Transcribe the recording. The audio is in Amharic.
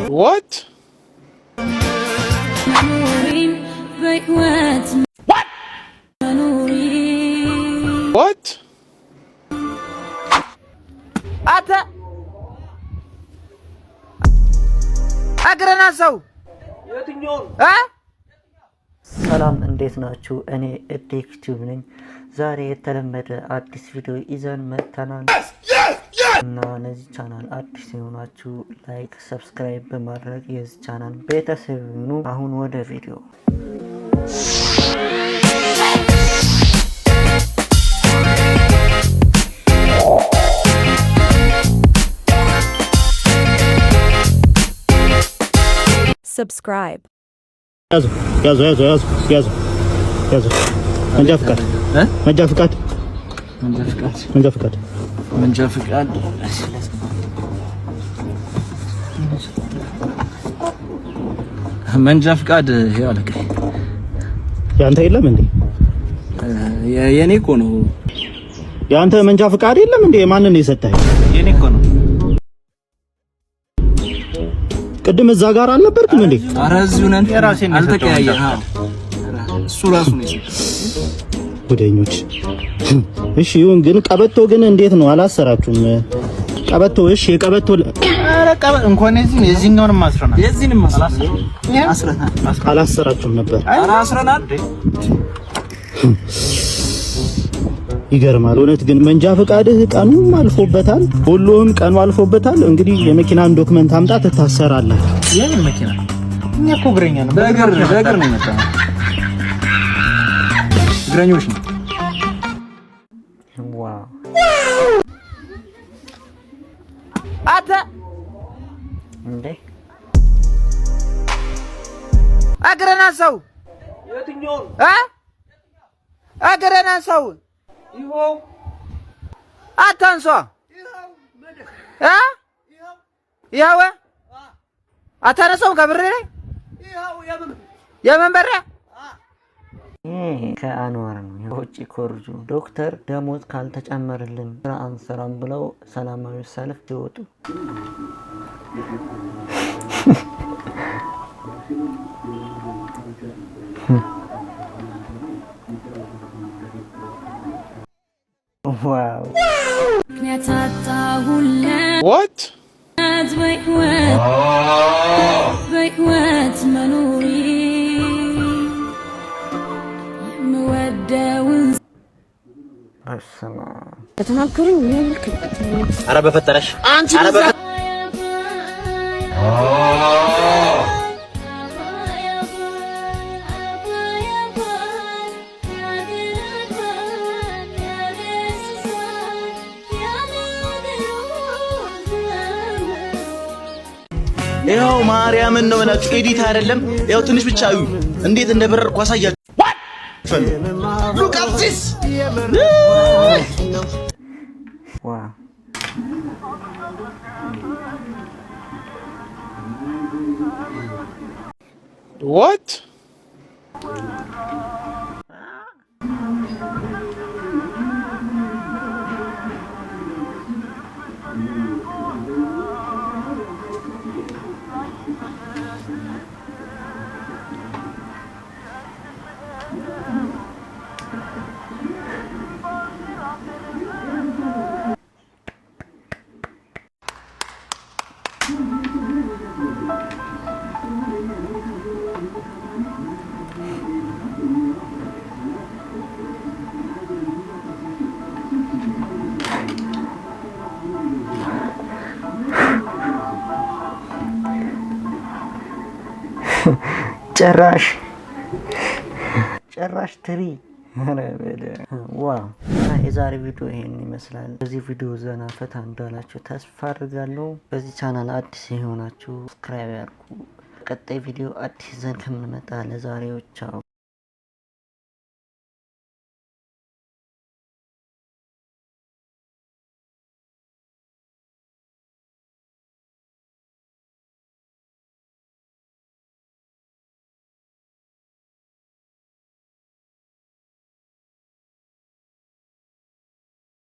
What? What? Ata አግረና ሰው የትኛው ሰላም እንዴት ናችሁ? እኔ ዴክቲቭ ነኝ። ዛሬ የተለመደ አዲስ ቪዲዮ ይዘን መጥተናል እና ለዚህ ቻናል አዲስ የሆናችሁ ላይክ፣ ሰብስክራይብ በማድረግ የዚህ ቻናል ቤተሰብ ሁኑ። አሁን ወደ ቪዲዮ subscribe. ያዙ መንጃ ፍቃድ መንጃ ፍቃድ ያው ለቀ ያንተ የለም እንዴ? የኔ እኮ ነው። ያንተ መንጃ ፍቃድ የለም እንዴ? ማንን ነው የሰጠህ? የኔ እኮ ነው። ቅድም እዛ ጋር አልነበርክም እንዴ? ኧረ እዚሁ ነን። የራሴን አልተቀያየህ። እሱ ራሱ ነው ወደኞች። እሺ ይሁን፣ ግን ቀበቶ ግን እንዴት ነው አላሰራችሁም? ቀበቶ እሺ፣ የቀበቶ ኧረ ቀበቶ እንኳን የዚህኛውንም አስረናል። የዚህንም አስረናል። አላሰራችሁም ነበር? ኧረ አስረናል። ይገርማል እውነት። ግን መንጃ ፈቃድህ ቀኑም አልፎበታል፣ ሁሉም ቀኑ አልፎበታል። እንግዲህ የመኪናን ዶክመንት አምጣ ትታሰራለህ። የምን መኪና? እኛ እኮ እግረኛ ነው። በእግር ነው የመጣው። እግረኞች ነው። ዋው አታ እንዴ አግረና ሰው የትኛው አግረና ሰው ይኸው አታንሷ ይኸው አታነሳውም ከብሬ ላይ የምን በሬ ከአንዋር ነው የውጭ ኮርጁ ዶክተር ደሞዝ ካልተጨመረልን ስራ አንሰራም ብለው ሰላማዊ ሰልፍ ይወጡ። ዋው What? ኧረ በፈጠረሽ አንቺ ይኸው ማርያምን ነው ብላችሁ ኤዲት አይደለም። ይኸው ትንሽ ብቻ እዩ እንዴት እንደበረርኩ አሳያችሁ። Look at this. ዋው What? ጭራሽ ትሪ ዋው። የዛሬ ቪዲዮ ይሄን ይመስላል። በዚህ ቪዲዮ ዘና ፈታ እንዳላችሁ ተስፋ አድርጋለሁ። በዚህ ቻናል አዲስ የሆናችሁ ሰብስክራይብ ያድርጉ። ቀጣይ ቪዲዮ አዲስ ዘን ከምንመጣ ለዛሬው ቻው።